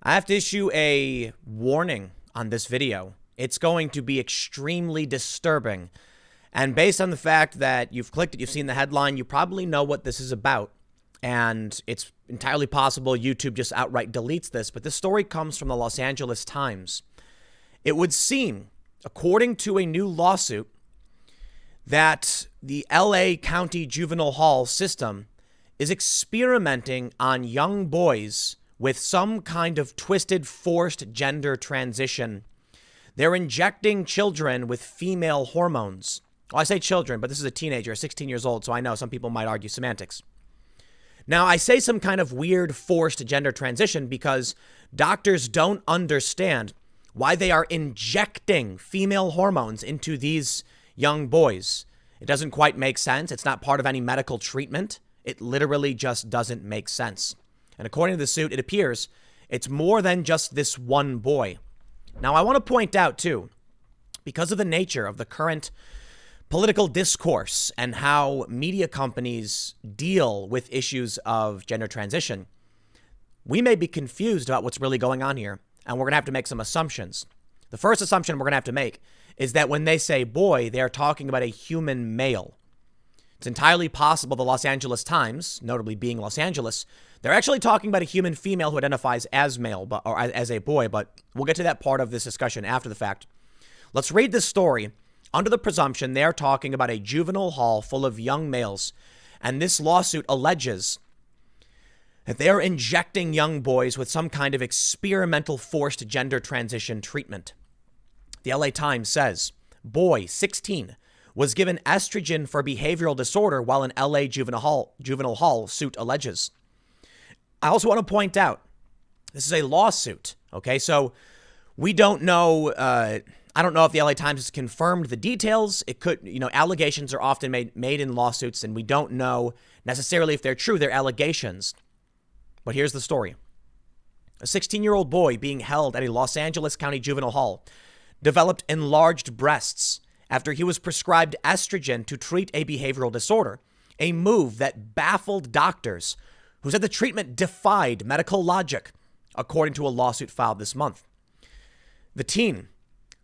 I have to issue a warning on this video. It's going to be extremely disturbing. And based on the fact that you've clicked it, you've seen the headline, you probably know what this is about. And it's entirely possible YouTube just outright deletes this. But this story comes from the Los Angeles Times. It would seem, according to a new lawsuit, that the LA County Juvenile Hall system is experimenting on young boys with some kind of twisted, forced gender transition. They're injecting children with female hormones. Well, I say children, but this is a teenager, 16 years old, so I know some people might argue semantics. Now, I say some kind of weird, forced gender transition because doctors don't understand why they are injecting female hormones into these young boys. It doesn't quite make sense. It's not part of any medical treatment. It literally just doesn't make sense. And according to the suit, it appears it's more than just this one boy. Now, I want to point out, too, because of the nature of the current political discourse and how media companies deal with issues of gender transition, we may be confused about what's really going on here, and we're going to have to make some assumptions. The first assumption we're going to have to make is that when they say boy, they are talking about a human male. It's entirely possible the Los Angeles Times, notably being Los Angeles, they're actually talking about a human female who identifies as male or as a boy, but we'll get to that part of this discussion after the fact. Let's read this story under the presumption they're talking about a juvenile hall full of young males, and this lawsuit alleges that they are injecting young boys with some kind of experimental forced gender transition treatment. The LA Times says, boy, 16, was given estrogen for behavioral disorder while in LA juvenile hall suit alleges. I also want to point out, this is a lawsuit, okay? So we don't know, I don't know if the LA Times has confirmed the details. It could, allegations are often made in lawsuits, and we don't know necessarily if they're true. They're allegations. But here's the story. A 16-year-old boy being held at a Los Angeles County Juvenile Hall developed enlarged breasts after he was prescribed estrogen to treat a behavioral disorder, a move that baffled doctors who said the treatment defied medical logic, according to a lawsuit filed this month. The teen,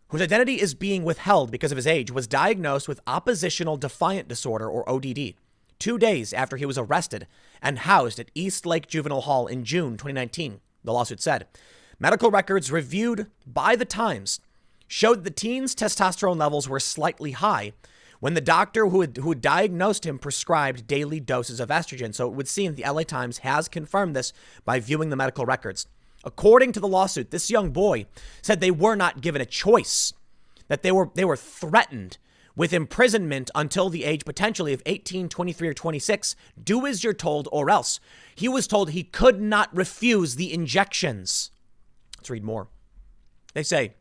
whose identity is being withheld because of his age, was diagnosed with oppositional defiant disorder, or ODD, 2 days after he was arrested and housed at East Lake Juvenile Hall in June 2019, the lawsuit said. Medical records reviewed by the Times showed the teen's testosterone levels were slightly high when the doctor who had diagnosed him prescribed daily doses of estrogen. So it would seem the LA Times has confirmed this by viewing the medical records. According to the lawsuit, this young boy said they were not given a choice, that they were threatened with imprisonment until the age potentially of 18, 23, or 26. Do as you're told or else. He was told he could not refuse the injections. Let's read more. They say,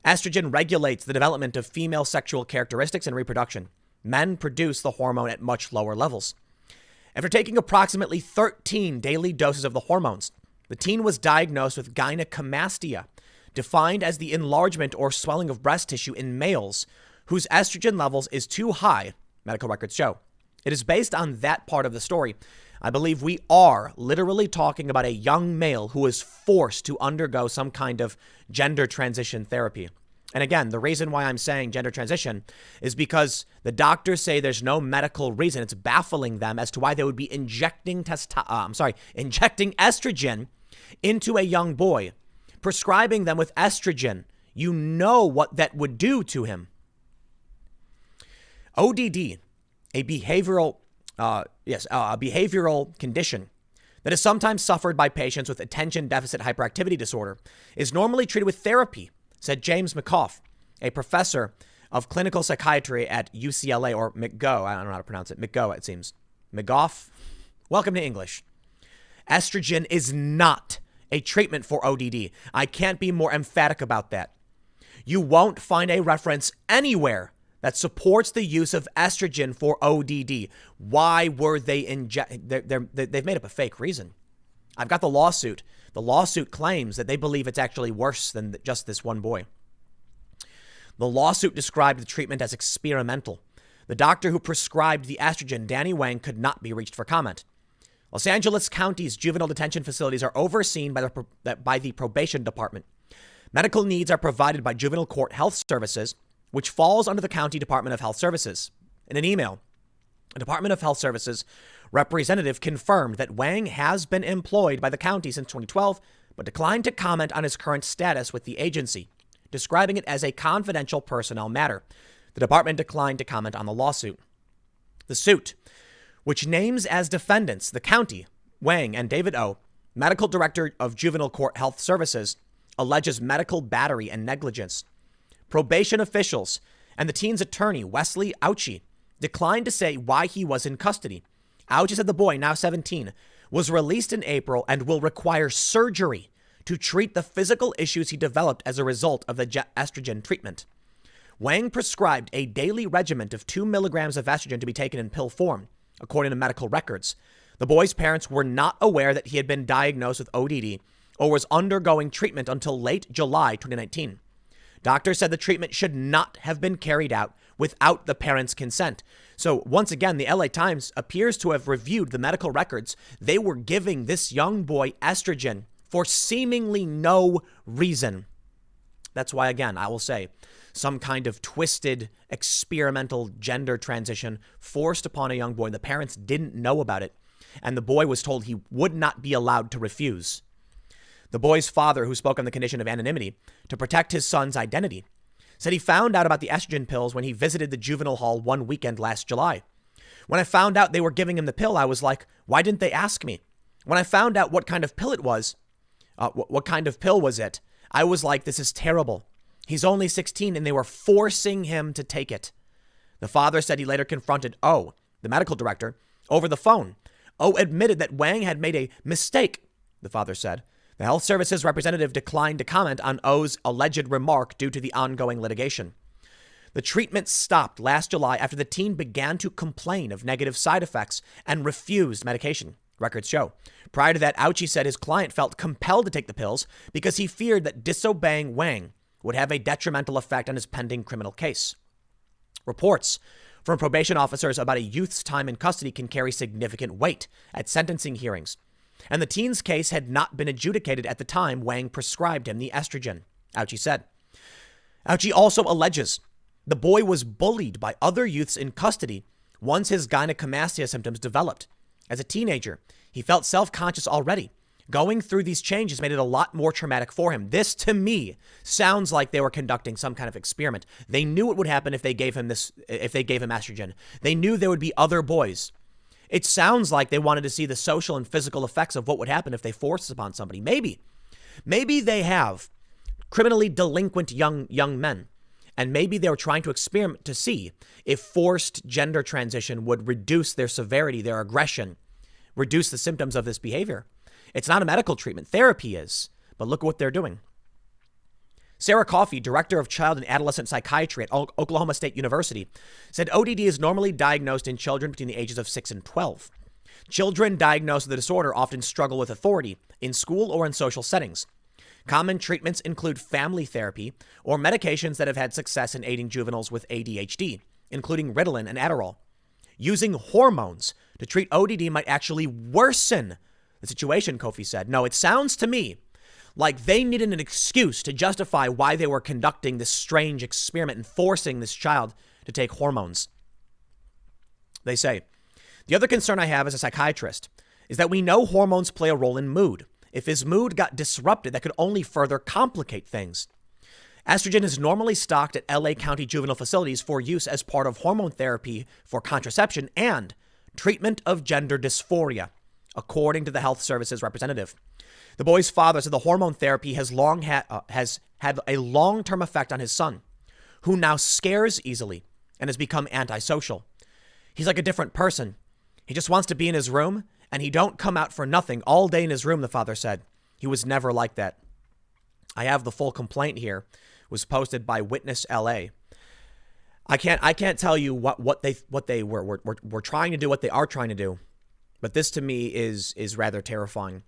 estrogen regulates the development of female sexual characteristics and reproduction. Men produce the hormone at much lower levels. After taking approximately 13 daily doses of the hormones, the teen was diagnosed with gynecomastia, defined as the enlargement or swelling of breast tissue in males whose estrogen levels is too high, medical records show. It is based on that part of the story. I believe we are literally talking about a young male who is forced to undergo some kind of gender transition therapy. And again, the reason why I'm saying gender transition is because the doctors say there's no medical reason. It's baffling them as to why they would be injecting estrogen into a young boy, prescribing them with estrogen. You know what that would do to him. ODD, a behavioral condition that is sometimes suffered by patients with attention deficit hyperactivity disorder, is normally treated with therapy, said James McGough, a professor of clinical psychiatry at UCLA, or McGo. I don't know how to pronounce it. McGo, it seems. McGough. Welcome to English. Estrogen is not a treatment for ODD. I can't be more emphatic about that. You won't find a reference anywhere that supports the use of estrogen for ODD. Why were they they've made up a fake reason. I've got the lawsuit. The lawsuit claims that they believe it's actually worse than just this one boy. The lawsuit described the treatment as experimental. The doctor who prescribed the estrogen, Danny Wang, could not be reached for comment. Los Angeles County's juvenile detention facilities are overseen by the probation department. Medical needs are provided by Juvenile Court Health Services, which falls under the County Department of Health Services. In an email, a Department of Health Services representative confirmed that Wang has been employed by the county since 2012, but declined to comment on his current status with the agency, describing it as a confidential personnel matter. The department declined to comment on the lawsuit. The suit, which names as defendants the county, Wang and David O., medical director of Juvenile Court Health Services, alleges medical battery and negligence. Probation officials and the teen's attorney, Wesley Ouchie, declined to say why he was in custody. Ouchie said the boy, now 17, was released in April and will require surgery to treat the physical issues he developed as a result of the estrogen treatment. Wang prescribed a daily regimen of 2 milligrams of estrogen to be taken in pill form, according to medical records. The boy's parents were not aware that he had been diagnosed with ODD or was undergoing treatment until late July 2019. Doctors said the treatment should not have been carried out without the parents' consent. So once again, the LA Times appears to have reviewed the medical records. They were giving this young boy estrogen for seemingly no reason. That's why, again, I will say, some kind of twisted experimental gender transition forced upon a young boy. The parents didn't know about it, and the boy was told he would not be allowed to refuse. The boy's father, who spoke on the condition of anonymity to protect his son's identity, said he found out about the estrogen pills when he visited the juvenile hall one weekend last July. When I found out they were giving him the pill, I was like, why didn't they ask me? When I found out what kind of pill it was, what kind of pill was it, I was like, this is terrible. He's only 16 and they were forcing him to take it. The father said he later confronted O, the medical director, over the phone. O admitted that Wang had made a mistake, the father said. The health services representative declined to comment on O's alleged remark due to the ongoing litigation. The treatment stopped last July after the teen began to complain of negative side effects and refused medication, records show. Prior to that, Ouchie said his client felt compelled to take the pills because he feared that disobeying Wang would have a detrimental effect on his pending criminal case. Reports from probation officers about a youth's time in custody can carry significant weight at sentencing hearings. And the teen's case had not been adjudicated at the time Wang prescribed him the estrogen, Ouchie said. Ouchie also alleges the boy was bullied by other youths in custody once his gynecomastia symptoms developed. As a teenager, he felt self-conscious already. Going through these changes made it a lot more traumatic for him. This, to me, sounds like they were conducting some kind of experiment. They knew what would happen if they gave him estrogen. They knew there would be other boys. It sounds like they wanted to see the social and physical effects of what would happen if they forced this upon somebody. Maybe they have criminally delinquent young men, and maybe they were trying to experiment to see if forced gender transition would reduce their severity, their aggression, reduce the symptoms of this behavior. It's not a medical treatment. Therapy is, but look at what they're doing. Sarah Coffey, director of child and adolescent psychiatry at Oklahoma State University, said ODD is normally diagnosed in children between the ages of 6 and 12. Children diagnosed with the disorder often struggle with authority in school or in social settings. Common treatments include family therapy or medications that have had success in aiding juveniles with ADHD, including Ritalin and Adderall. Using hormones to treat ODD might actually worsen the situation, Coffey said. No, it sounds to me like they needed an excuse to justify why they were conducting this strange experiment and forcing this child to take hormones. They say, the other concern I have as a psychiatrist is that we know hormones play a role in mood. If his mood got disrupted, that could only further complicate things. Estrogen is normally stocked at LA County juvenile facilities for use as part of hormone therapy for contraception and treatment of gender dysphoria, according to the health services representative. The boy's father said the hormone therapy has had a long-term effect on his son, who now scares easily and has become antisocial. He's like a different person. He just wants to be in his room, and he don't come out for nothing all day in his room, the father said. He was never like that. I have the full complaint here. It was posted by Witness LA. I can't tell you what they were trying to do, what they are trying to do, but this to me is rather terrifying.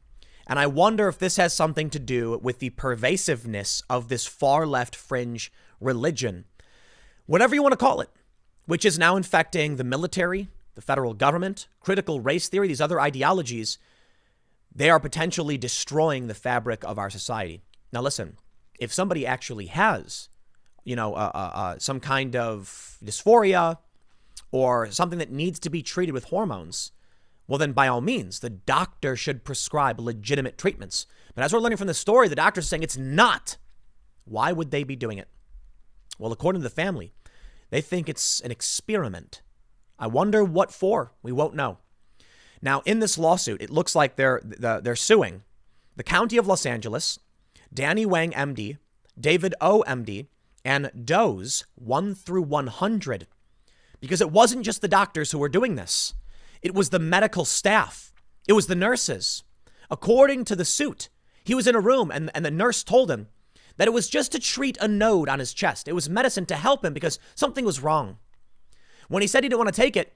And I wonder if this has something to do with the pervasiveness of this far left fringe religion, whatever you want to call it, which is now infecting the military, the federal government, critical race theory, these other ideologies, they are potentially destroying the fabric of our society. Now, listen, if somebody actually has, some kind of dysphoria or something that needs to be treated with hormones, well, then by all means, the doctor should prescribe legitimate treatments. But as we're learning from the story, the doctor's saying it's not. Why would they be doing it? Well, according to the family, they think it's an experiment. I wonder what for. We won't know. Now, in this lawsuit, it looks like they're suing the County of Los Angeles, Danny Wang, MD, David O, MD, and Doe's 1 through 100. Because it wasn't just the doctors who were doing this. It was the medical staff. It was the nurses. According to the suit, he was in a room and the nurse told him that it was just to treat a node on his chest. It was medicine to help him because something was wrong. When he said he didn't want to take it,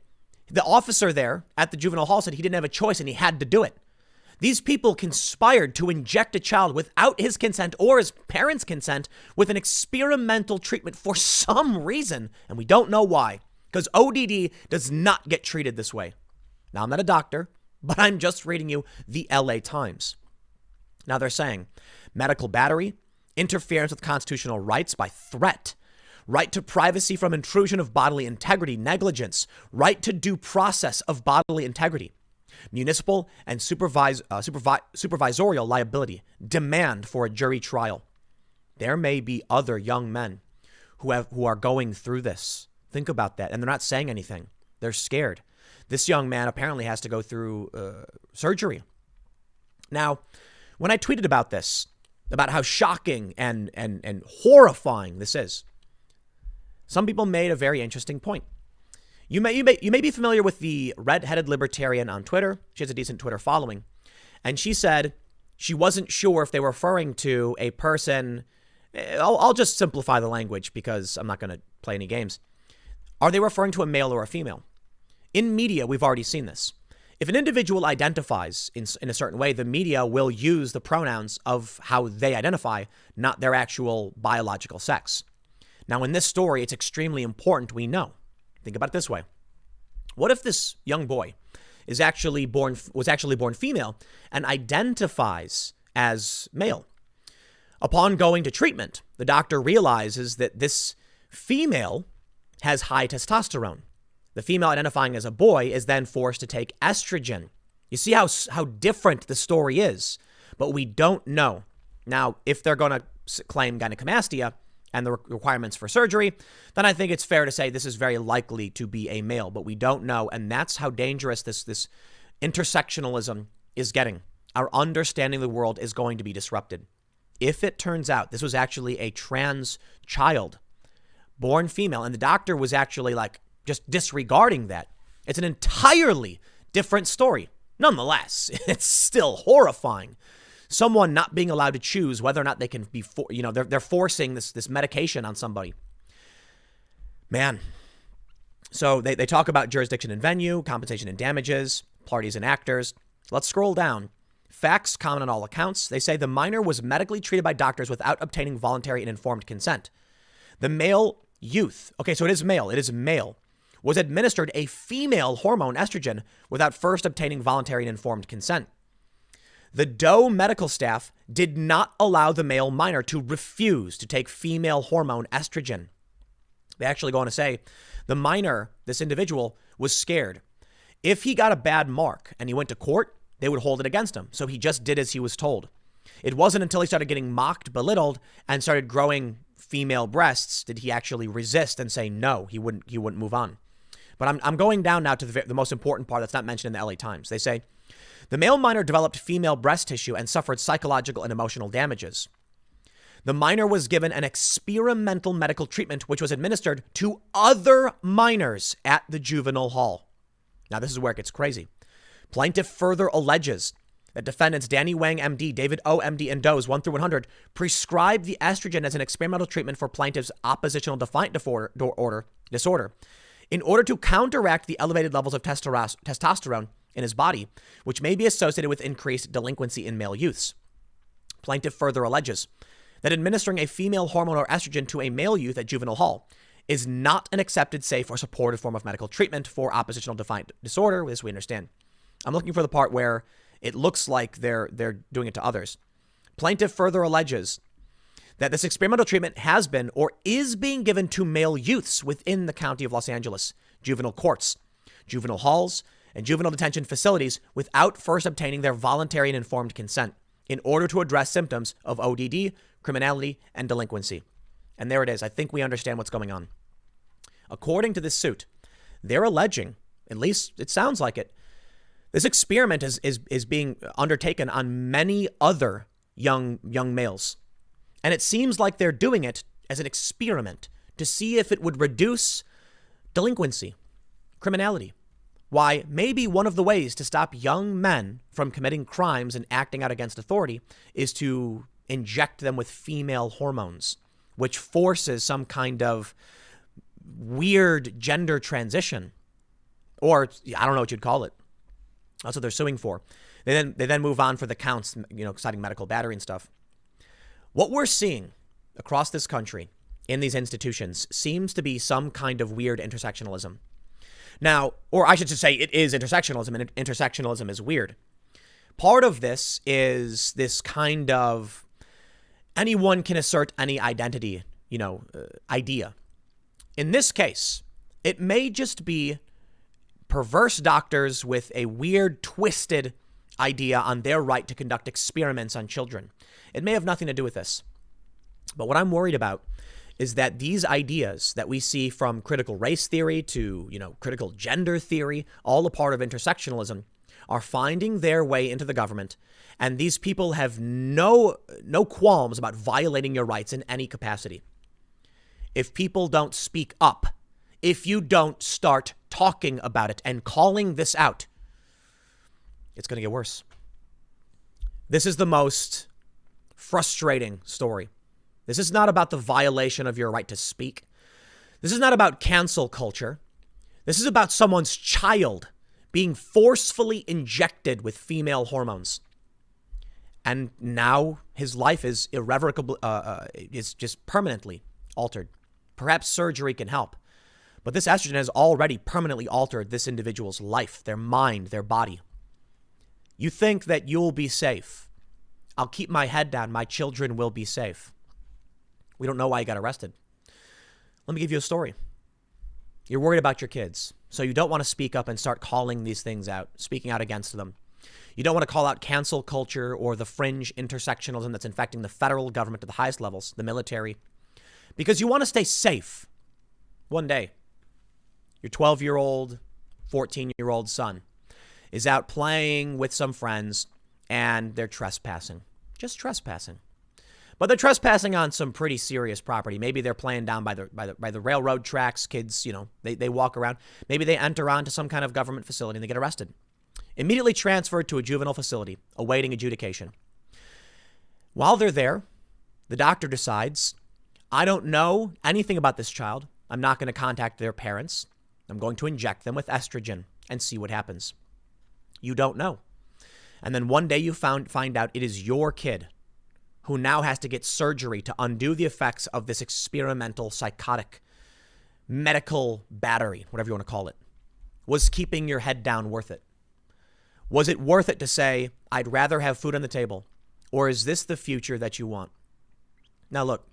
the officer there at the juvenile hall said he didn't have a choice and he had to do it. These people conspired to inject a child without his consent or his parents' consent with an experimental treatment for some reason, and we don't know why, because ODD does not get treated this way. Now, I'm not a doctor, but I'm just reading you the LA Times. Now, they're saying medical battery, interference with constitutional rights by threat, right to privacy from intrusion of bodily integrity, negligence, right to due process of bodily integrity, municipal and supervisorial liability, demand for a jury trial. There may be other young men who are going through this. Think about that. And they're not saying anything. They're scared. This young man apparently has to go through surgery. Now, when I tweeted about this, about how shocking and horrifying this is, some people made a very interesting point. You may be familiar with the red-headed libertarian on Twitter. She has a decent Twitter following. And she said she wasn't sure if they were referring to a person. I'll just simplify the language because I'm not going to play any games. Are they referring to a male or a female? In media, we've already seen this. If an individual identifies in a certain way, the media will use the pronouns of how they identify, not their actual biological sex. Now, in this story, it's extremely important we know. Think about it this way. What if this young boy was actually born female and identifies as male? Upon going to treatment, the doctor realizes that this female has high testosterone. The female identifying as a boy is then forced to take estrogen. You see how different the story is, but we don't know. Now, if they're going to claim gynecomastia and the requirements for surgery, then I think it's fair to say this is very likely to be a male, but we don't know. And that's how dangerous this intersectionalism is getting. Our understanding of the world is going to be disrupted. If it turns out this was actually a trans child, born female, and the doctor was actually just disregarding that, it's an entirely different story. Nonetheless, it's still horrifying. Someone not being allowed to choose whether or not they can be, they're forcing this medication on somebody. Man. So they talk about jurisdiction and venue, compensation and damages, parties and actors. Let's scroll down. Facts common on all accounts. They say the minor was medically treated by doctors without obtaining voluntary and informed consent. The male youth, okay, so it is male, was administered a female hormone, estrogen, without first obtaining voluntary and informed consent. The Doe medical staff did not allow the male minor to refuse to take female hormone, estrogen. They actually go on to say the minor, this individual, was scared. If he got a bad mark and he went to court, they would hold it against him. So he just did as he was told. It wasn't until he started getting mocked, belittled, and started growing female breasts did he actually resist and say no, he wouldn't move on. But I'm going down now to the most important part that's not mentioned in the LA Times. They say the male minor developed female breast tissue and suffered psychological and emotional damages. The minor was given an experimental medical treatment which was administered to other minors at the juvenile hall. Now, this is where it gets crazy. Plaintiff further alleges that defendants Danny Wang, MD, David O, MD, and Doe's 1 through 100 prescribed the estrogen as an experimental treatment for plaintiff's oppositional defiant disorder in order to counteract the elevated levels of testosterone in his body, which may be associated with increased delinquency in male youths. Plaintiff further alleges that administering a female hormone or estrogen to a male youth at juvenile hall is not an accepted, safe, or supported form of medical treatment for oppositional defiant disorder, as we understand. I'm looking for the part where it looks like they're doing it to others. Plaintiff further alleges that this experimental treatment has been or is being given to male youths within the county of Los Angeles, juvenile courts, juvenile halls, and juvenile detention facilities without first obtaining their voluntary and informed consent in order to address symptoms of ODD, criminality, and delinquency. And there it is. I think we understand what's going on. According to this suit, they're alleging, at least it sounds like it, this experiment is being undertaken on many other young males. And it seems like they're doing it as an experiment to see if it would reduce delinquency, criminality. Why, maybe one of the ways to stop young men from committing crimes and acting out against authority is to inject them with female hormones, which forces some kind of weird gender transition. Or I don't know what you'd call it. That's what they're suing for. They then move on for the counts, citing medical battery and stuff. What we're seeing across this country in these institutions seems to be some kind of weird intersectionalism. Now, or I should just say it is intersectionalism, and intersectionalism is weird. Part of this is this kind of anyone can assert any identity, idea. In this case, it may just be perverse doctors with a weird, twisted idea on their right to conduct experiments on children. It may have nothing to do with this. But what I'm worried about is that these ideas that we see from critical race theory to, critical gender theory, all a part of intersectionalism, are finding their way into the government. And these people have no qualms about violating your rights in any capacity. If people don't speak up, if you don't start talking about it and calling this out, it's going to get worse. This is the most frustrating story. This is not about the violation of your right to speak. This is not about cancel culture. This is about someone's child being forcefully injected with female hormones. And now his life is irrevocably, is just permanently altered. Perhaps surgery can help. But this estrogen has already permanently altered this individual's life, their mind, their body. You think that you'll be safe. I'll keep my head down. My children will be safe. We don't know why he got arrested. Let me give you a story. You're worried about your kids, so you don't want to speak up and start calling these things out, speaking out against them. You don't want to call out cancel culture or the fringe intersectionalism that's infecting the federal government at the highest levels, the military, because you want to stay safe. One day, your 12-year-old, 14-year-old son is out playing with some friends and they're trespassing, just trespassing. But they're trespassing on some pretty serious property. Maybe they're playing down by the railroad tracks. Kids, they walk around. Maybe they enter onto some kind of government facility and they get arrested. Immediately transferred to a juvenile facility, awaiting adjudication. While they're there, the doctor decides, I don't know anything about this child. I'm not going to contact their parents. I'm going to inject them with estrogen and see what happens. You don't know. And then one day you find out it is your kid who now has to get surgery to undo the effects of this experimental psychotic medical battery, whatever you want to call it. Was keeping your head down worth it? Was it worth it to say, I'd rather have food on the table? Or is this the future that you want? Now look,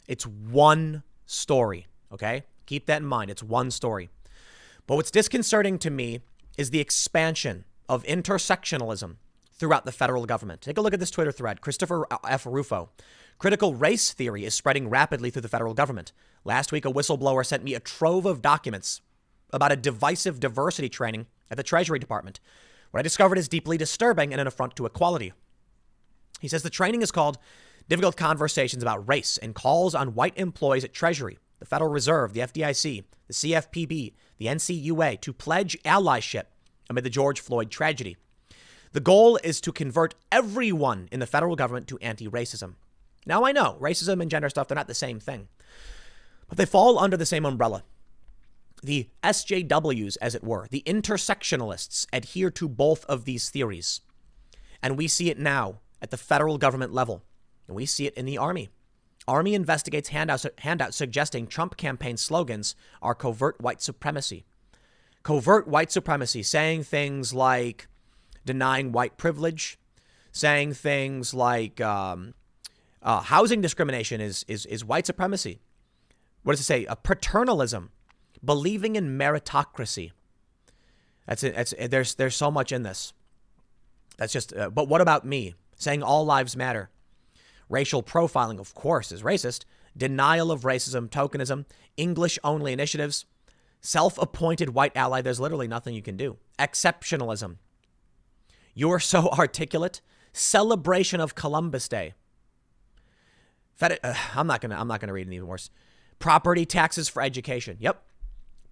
it's one story, okay? Keep that in mind. It's one story. But what's disconcerting to me is the expansion of intersectionalism throughout the federal government. Take a look at this Twitter thread. Christopher F. Rufo. Critical race theory is spreading rapidly through the federal government. Last week, a whistleblower sent me a trove of documents about a divisive diversity training at the Treasury Department. What I discovered is deeply disturbing and an affront to equality. He says the training is called Difficult Conversations About Race and calls on white employees at Treasury, the Federal Reserve, the FDIC, the CFPB, the NCUA to pledge allyship amid the George Floyd tragedy. The goal is to convert everyone in the federal government to anti-racism. Now, I know racism and gender stuff, they're not the same thing, but they fall under the same umbrella. The SJWs, as it were, the intersectionalists adhere to both of these theories. And we see it now at the federal government level. And we see it in the Army. Army investigates handout suggesting Trump campaign slogans are covert white supremacy. Covert white supremacy, saying things like denying white privilege, saying things like housing discrimination is white supremacy. What does it say? A paternalism, believing in meritocracy. That's it. There's so much in this. That's just. But what about me? Saying all lives matter. Racial profiling, of course, is racist. Denial of racism, tokenism, English-only initiatives, self-appointed white ally. There's literally nothing you can do. Exceptionalism. You're so articulate. Celebration of Columbus Day. I'm not gonna read any worse. Property taxes for education. Yep.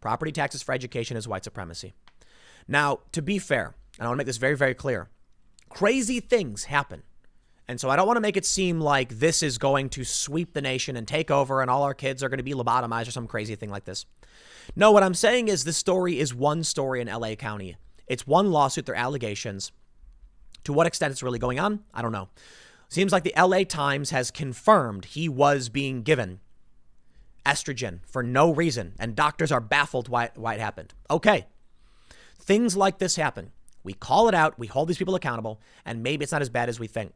Property taxes for education is white supremacy. Now, to be fair, and I want to make this very, very clear, crazy things happen. And so I don't want to make it seem like this is going to sweep the nation and take over and all our kids are going to be lobotomized or some crazy thing like this. No, what I'm saying is this story is one story in LA County. It's one lawsuit, they're allegations. To what extent it's really going on, I don't know. Seems like the LA Times has confirmed he was being given estrogen for no reason, and doctors are baffled why it happened. Okay, things like this happen. We call it out, we hold these people accountable, and maybe it's not as bad as we think.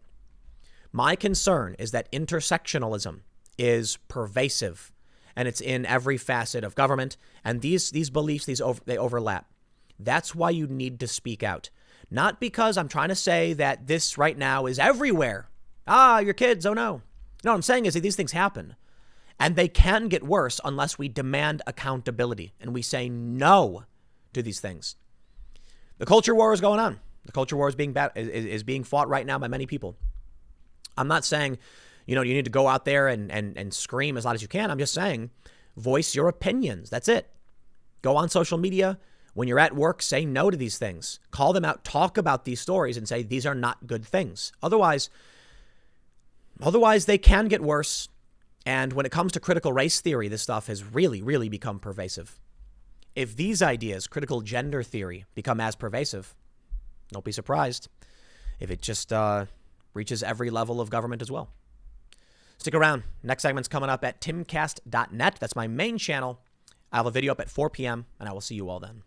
My concern is that intersectionalism is pervasive, and it's in every facet of government, and these beliefs, they overlap. That's why you need to speak out. Not because I'm trying to say that this right now is everywhere. Your kids, oh no. No, what I'm saying is that these things happen, and they can get worse unless we demand accountability and we say no to these things. The culture war is going on. The culture war is being fought right now by many people. I'm not saying, you need to go out there and scream as loud as you can. I'm just saying, voice your opinions. That's it. Go on social media. When you're at work, say no to these things. Call them out. Talk about these stories and say these are not good things. Otherwise, they can get worse. And when it comes to critical race theory, this stuff has really, really become pervasive. If these ideas, critical gender theory, become as pervasive, don't be surprised if it just reaches every level of government as well. Stick around. Next segment's coming up at timcast.net. That's my main channel. I'll have a video up at 4 p.m., and I will see you all then.